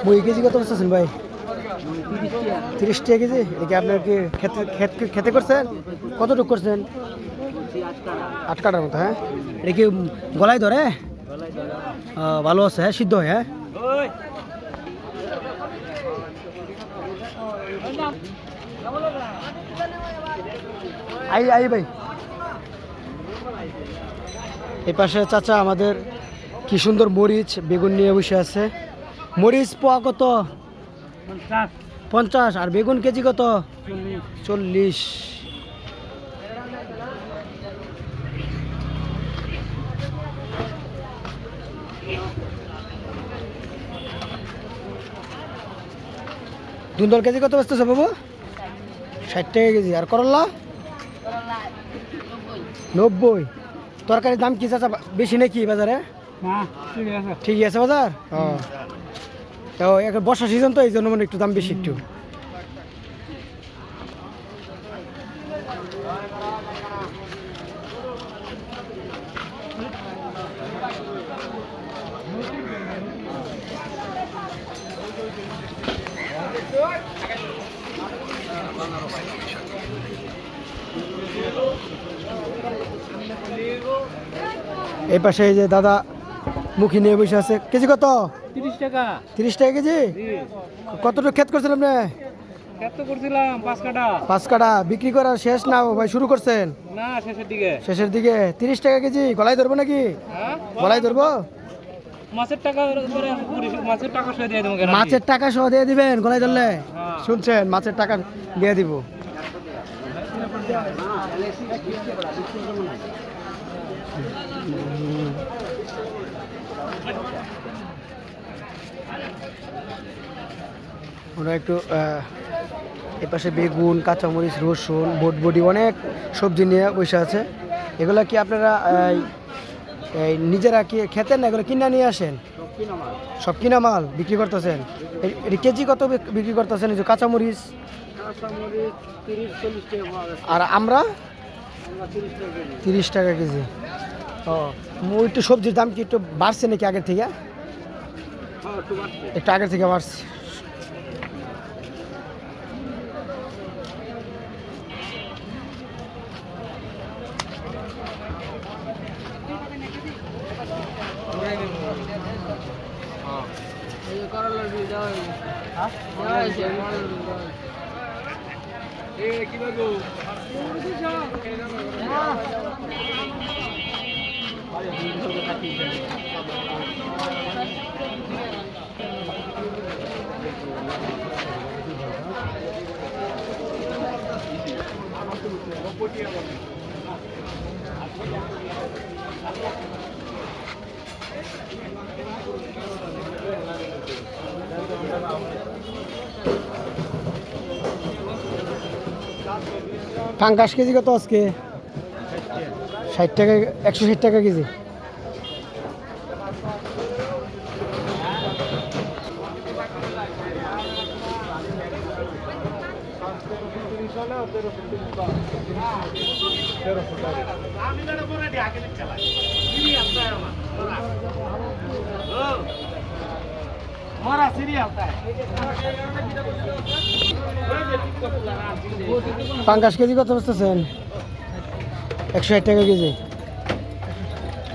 বই কেজি কত বলছেন ভাই? 30 টাকা কেজি। এটা কি আপনার কি খেতে করছেন? কতটুকু করছেন? 8 কাটার মতো। হ্যাঁ, এটা কি গলায় ধরে? ভালো আছে, হ্যাঁ, সিদ্ধ হয়। হ্যাঁ, আই ভাই, এই পাশে চাচা আমাদের কি সুন্দর মরিচ বেগুন নিয়ে বসে আছে। মরিচ পোয়া কত? 50। আর বেগুন কেজি কত? 40। ধুন্দল কেজি কত বেচতেছে বাবু? 60 টাকা কেজি। আর করল্লা? 90। তরকারির দাম কি চাচা বেশি নাকি বাজারে? ঠিকই আছে বাজার। তো এখন বর্ষা সিজন তো এই জন্য মানে একটু দাম বেশি একটু। এই পাশে এই যে দাদা মুখী নিয়ে বসে আছে। কেজি কত? 30 টাকা। 30 টাকা কেজি। কতটুকু ক্ষেত করছেন আপনি? কত করছিলাম? 5 কাটা। 5 কাটা। বিক্রি করা শেষ না ভাই, শুরু করছেন? না, শেষের দিকে। শেষের দিকে। 30 টাকা কেজি। গলায় ধরবো নাকি? হ্যাঁ, গলায় ধরবো। মাছের টাকা করে মাছের টাকা সহ দিয়ে দেবো। মাছের টাকা সহ দিয়ে দিবেন গলায় ধরলে? শুনছেন, মাছের টাকা দিয়ে দিব। ওরা একটু এপাশে বেগুন, কাঁচামরিচ, রসুন, বটবডি অনেক সবজি নিয়ে বসে আছে। এগুলা কি আপনারা নিজেরা কি খেতেন না এগুলো কিনা নিয়ে আসেন? সব কিনা মাল বিক্রি করতেছেন। এটি কেজি কত বিক্রি করতেছেন? এই যে কাঁচামরিচ। 30-40 টাকা। আর আমরা 30 টাকা কেজি। একটু সবজির দাম কি একটু বাড়ছে নাকি আগের থেকে? একটু আগের থেকে বাড়ছে। পাঙ্গাস কেজি কত আজকে? 60 টাকা। 160 টাকা কেজি। পাঙ্গাস কেজি কত বসতেছেন? 160 টাকা কেজি।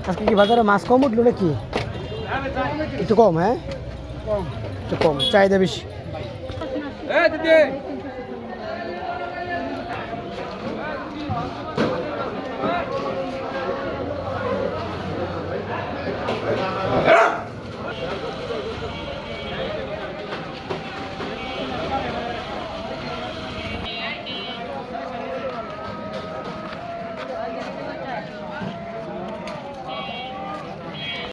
আজকে কি বাজারে মাছ কম উঠলো নাকি? একটু কম। হ্যাঁ, একটু কম, চাহিদা বেশি।